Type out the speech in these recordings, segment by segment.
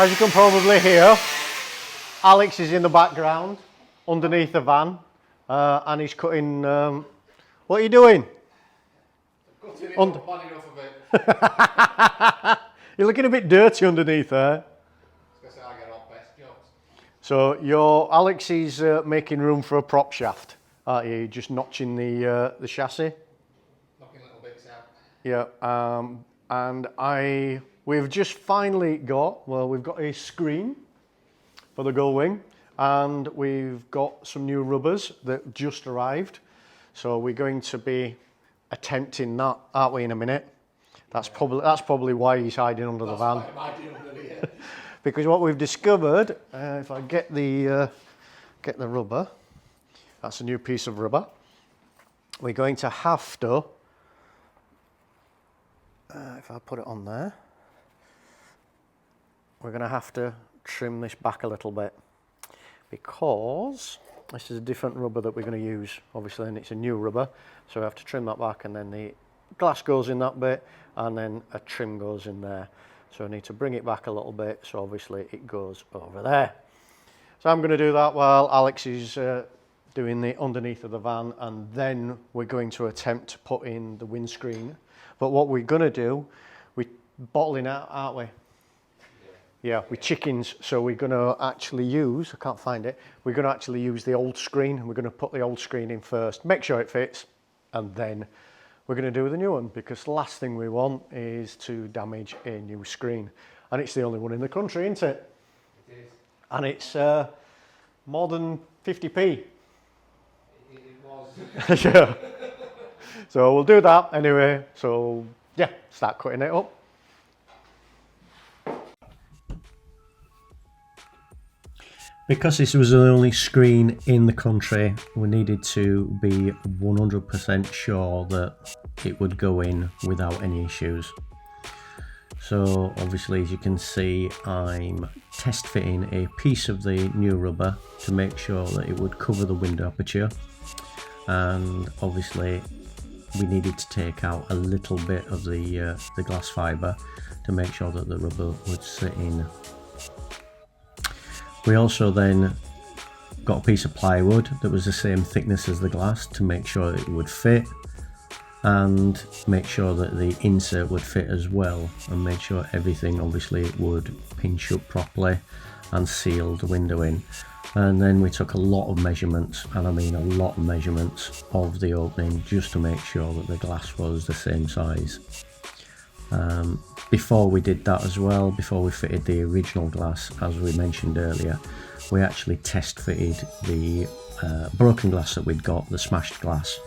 As you can probably hear, Alex is in the background underneath the van and he's cutting. What are you doing? Cutting it up, manning off a bit. You're looking a bit dirty underneath there. That's how I get off best jobs. So Alex is making room for a prop shaft, aren't you? Just notching the chassis. Knocking little bits out. Yeah, and we've just finally got, we've got a screen for the gullwing and we've got some new rubbers that just arrived. So we're going to be attempting that, aren't we, in a minute? That's probably why he's hiding under the van. Because what we've discovered, if I get the rubber, that's a new piece of rubber. We're going to have to, if I put it on there, we're going to have to trim this back a little bit because this is a different rubber that we're going to use, obviously, and it's a new rubber. So we have to trim that back, and then the glass goes in that bit, and then a trim goes in there. So I need to bring it back a little bit, so obviously it goes over there. So I'm going to do that while Alex is doing the underneath of the van, and then we're going to attempt to put in the windscreen. But what we're going to do, we're bottling out, aren't we? Yeah, with chickens. So we're going to actually use, I can't find it, we're going to actually use the old screen. We're going to put the old screen in first, make sure it fits, and then we're going to do the new one, because the last thing we want is to damage a new screen. And it's the only one in the country, isn't it? It is. And it's more than 50p. It was. Yeah. So we'll do that anyway. So yeah, start cutting it up. Because this was the only screen in the country, we needed to be 100% sure that it would go in without any issues. So obviously, as you can see, I'm test fitting a piece of the new rubber to make sure that it would cover the window aperture. And obviously we needed to take out a little bit of the glass fibre to make sure that the rubber would sit in. We also then got a piece of plywood that was the same thickness as the glass to make sure that it would fit, and make sure that the insert would fit as well, and make sure everything obviously would pinch up properly and seal the window in. And then we took a lot of measurements, and I mean a lot of measurements of the opening, just to make sure that the glass was the same size. Before we did that as well, before we fitted the original glass, as we mentioned earlier, we actually test fitted the broken glass that we'd got, the smashed glass,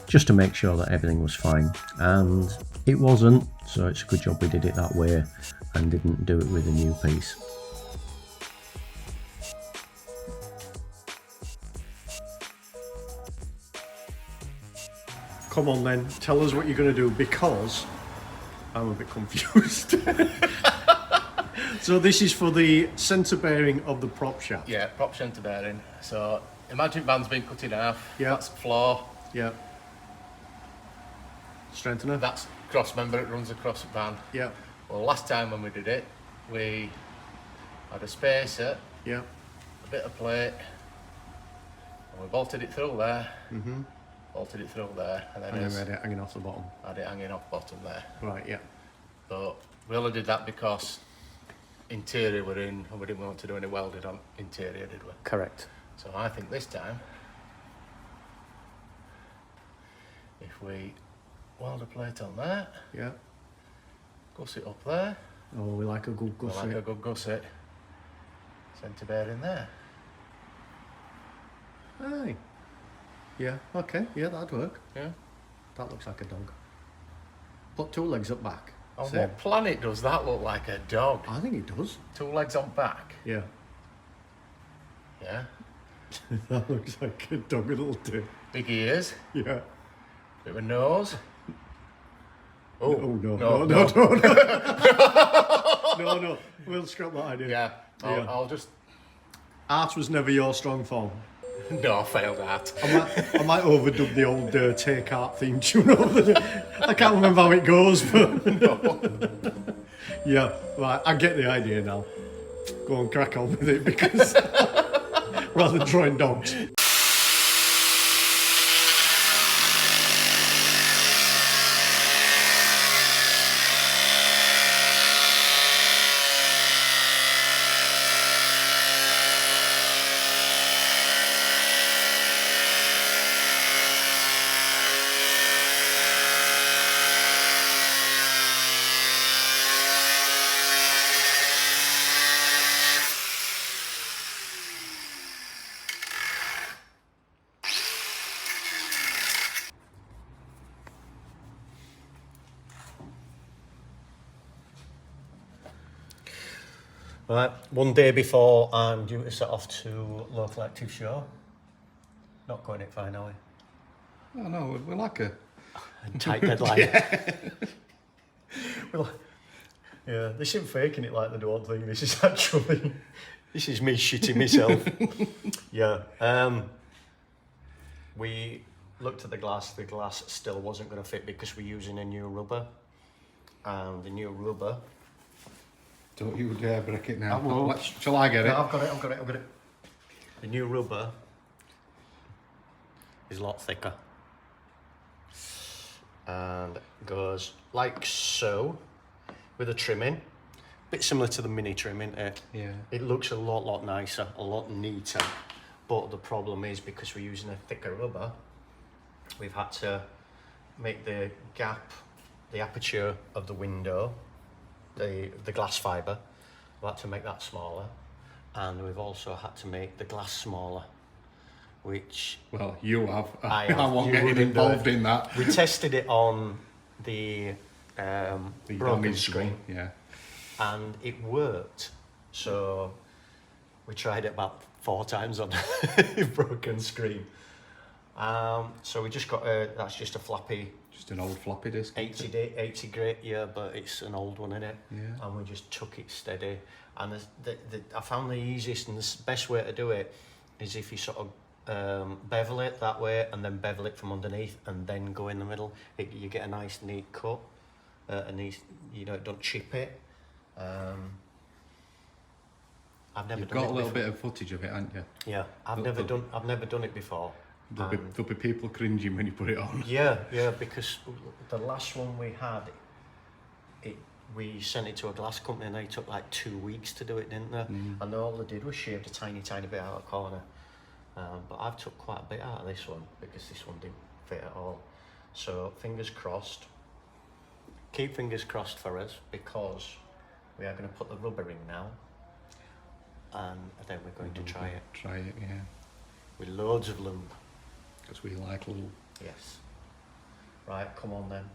just to make sure that everything was fine. And it wasn't, so it's a good job we did it that way and didn't do it with a new piece. Come on then, tell us what you're going to do, because I'm a bit confused. So this is for the centre bearing of the prop shaft? Yeah, prop centre bearing. So imagine van's been cut in half. Yeah. That's floor. Yeah. Strengthener? That's cross member, it runs across the van. Yeah. Well, last time when we did it, we had a spacer, Yeah. a bit of plate, and we bolted it through there. Mm-hmm. Bolted it through there, and then And then we had it hanging off the bottom. had it hanging off bottom there. Right, yeah. But we only did that because interior were in, and we didn't want to do any welding on interior, did we? Correct. So I think this time, if we weld a plate on there, Yeah. gusset up there, Oh, we like a good we gusset. like a good gusset, centre bearing there. Aye. Yeah, okay. Yeah, that'd work. Yeah. That looks like a dog. Put two legs up back. On Same. what planet does that look like a dog? I think it does. Two legs on back. Yeah. Yeah. That looks like a dog, it'll do. Big ears. Yeah. Bit of a nose. Oh, no. no. No. We'll scrap that idea. Yeah. Yeah. I'll just. Art was never your strong form. No, I failed that. I might overdub the old Take Art theme tune over there. I can't remember how it goes, but No. yeah, right, I get the idea now. go and crack on with it because rather than drawing dogs. Right, one day before I'm due to set off to local active show. Not going it fine, are we? Oh no, we're like a Tight deadline. Well, yeah, this isn't faking it like the don't thing. This is actually, this is me shitting myself. Yeah. We looked at the glass. The glass still wasn't going to fit because we're using a new rubber, and the new rubber. Don't you dare break it now. I won't. Shall I get it? No, I've got it. The new rubber is a lot thicker and goes like so with a trimming, bit similar to the mini trimming. Yeah. It looks a lot nicer, a lot neater, but the problem is because we're using a thicker rubber, we've had to make the gap, the aperture of the window, the glass fibre, we've had to make that smaller, and we've also had to make the glass smaller, which Well, you have. I have. I won't You get wouldn't do involved it. in that. we tested it on the The broken damaged screen, one, yeah. and it worked. So we tried it about 4 times on broken screen. So we just got that's just a flappy Just an old floppy disk. 80 grit, yeah, but it's an old one, innit? Yeah. And we just took it steady. And I found the easiest and the best way to do it is if you sort of bevel it that way and then bevel it from underneath and then go in the middle. You get a nice neat cut, and you know, don't chip it. I've never You've done got it a little before. bit of footage of it, haven't you? Yeah, I've never done it before. There'll be people cringing when you put it on. Yeah, because the last one we had, we sent it to a glass company and they took like 2 weeks to do it, didn't they? And all they did was shaved a tiny bit out of the corner. But I've took quite a bit out of this one because this one didn't fit at all. So fingers crossed. Keep fingers crossed for us because we are going to put the rubber in now, and then we're going to try it Try it, yeah. with loads of lube. Because we like little. Yes. Right, come on then.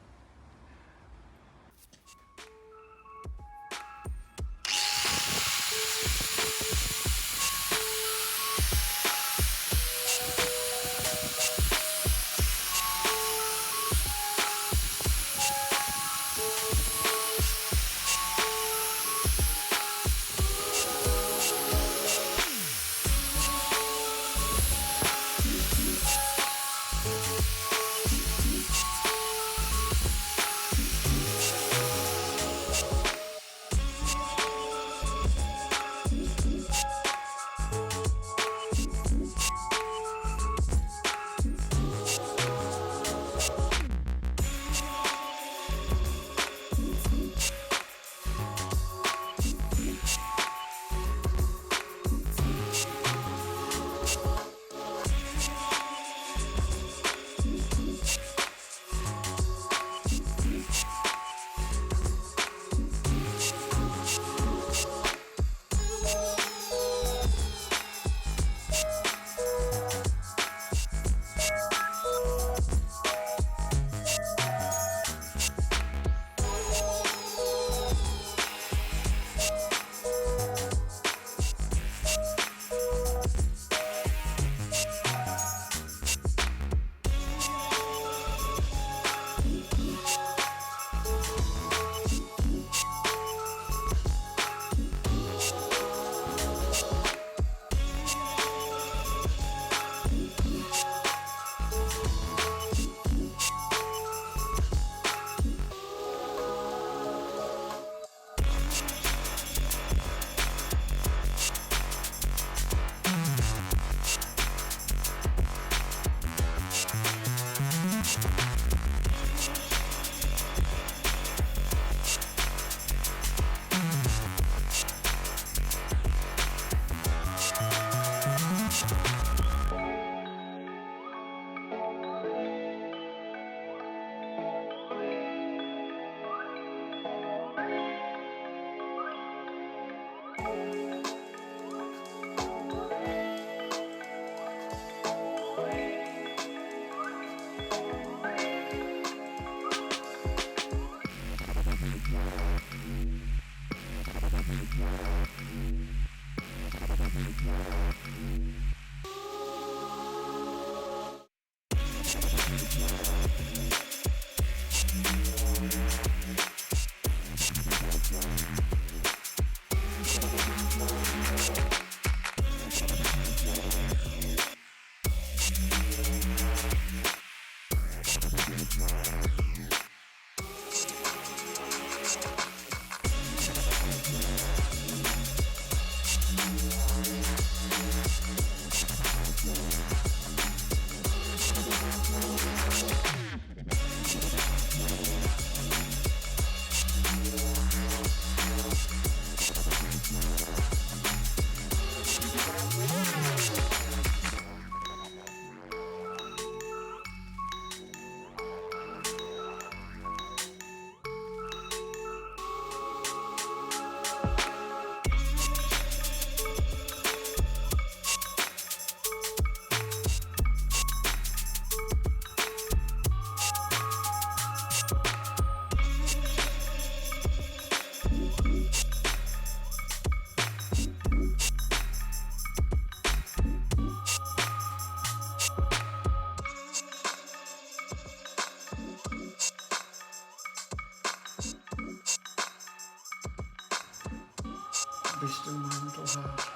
be still, my little heart.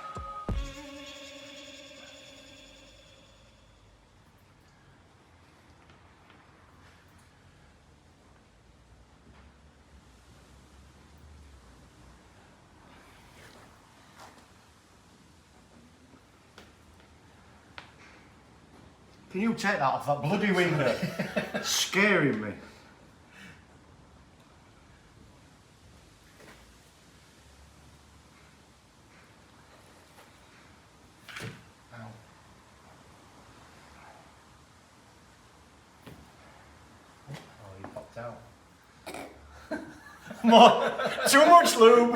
Can you take that off that bloody window? Scaring me. Oh, you popped out. Too much lube.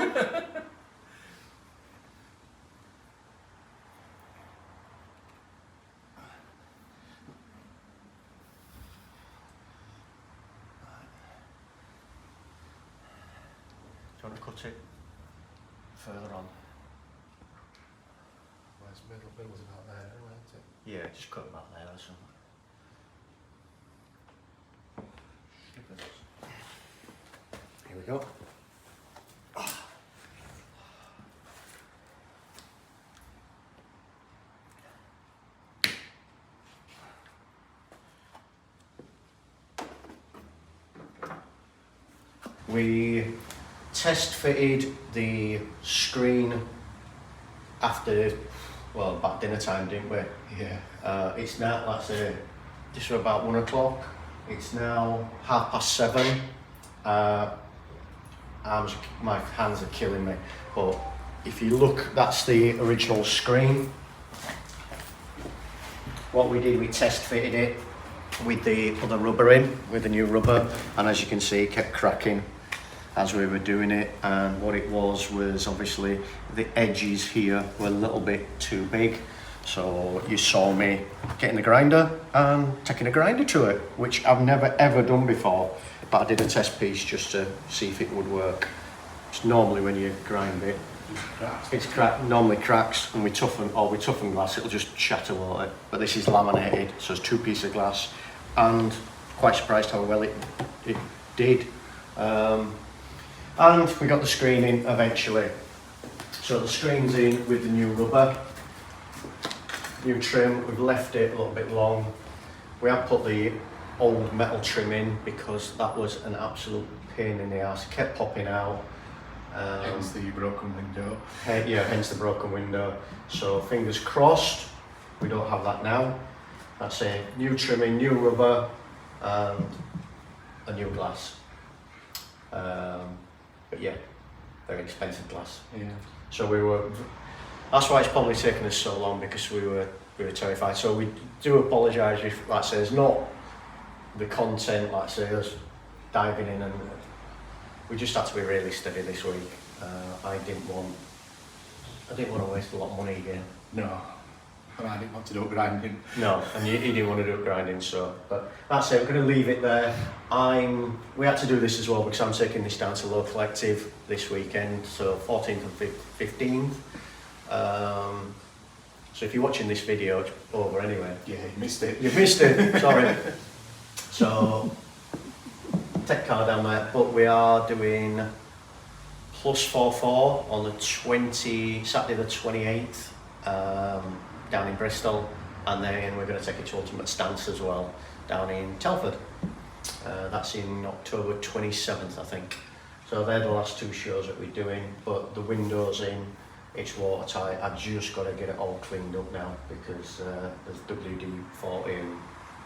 Do you want to cut it further on? Well, it's middle's about there, isn't it? Yeah, just cut it back there or something. Here we go. We test fitted the screen after, well, about dinner time, didn't we? Yeah. It's now, let's say, just about 1 o'clock. It's now 7:30. My hands are killing me. But if you look, that's the original screen. What we did, we test fitted it with the other rubber in, with the new rubber, and as you can see, it kept cracking as we were doing it. And what it was obviously the edges here were a little bit too big. So you saw me getting the grinder and taking a grinder to it, which I've never ever done before, but I did a test piece just to see if it would work. It's normally when you grind it, normally cracks, and we toughen glass, it'll just shatter, won't it? But this is laminated, so it's 2 pieces of glass, and quite surprised how well it did. And we got the screen in eventually. So the screen's in with the new rubber, new trim. We've left it a little bit long. We have put the old metal trim in because that was an absolute pain in the ass. It kept popping out. Hence the broken window. Hence the broken window. So fingers crossed, we don't have that now. That's a new trimming, new rubber, and a new glass. But yeah, very expensive glass. Yeah. So that's why it's probably taken us so long, because we were terrified. So we do apologise if, like I say, there's not the content, like I say, us diving in, and we just had to be really steady this week. I didn't want to waste a lot of money again. No. And I didn't want to do it grinding. No, and he didn't want to do it grinding, so. But that's it, we're going to leave it there. We had to do this as well because I'm taking this down to Low Collective this weekend, so 14th and 15th. So if you're watching this video, it's over anyway. Yeah, you missed it. You missed it, sorry. So, tech car down there, but we are doing +44 on the Saturday the 28th. Down in Bristol, and then we're going to take it to Ultimate Stance as well down in Telford. That's in October 27th, I think. So they're the last 2 shows that we're doing, but the window's in, it's watertight. I've just got to get it all cleaned up now because there's WD-40 and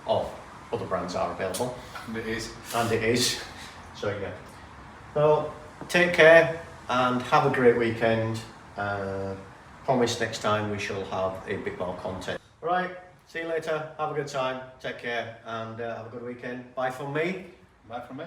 other brands are available. And it is. And it is. So yeah. So take care and have a great weekend. Promise next time we shall have a bit more content. Right, see you later. Have a good time. Take care and have a good weekend. Bye from me. Bye from me.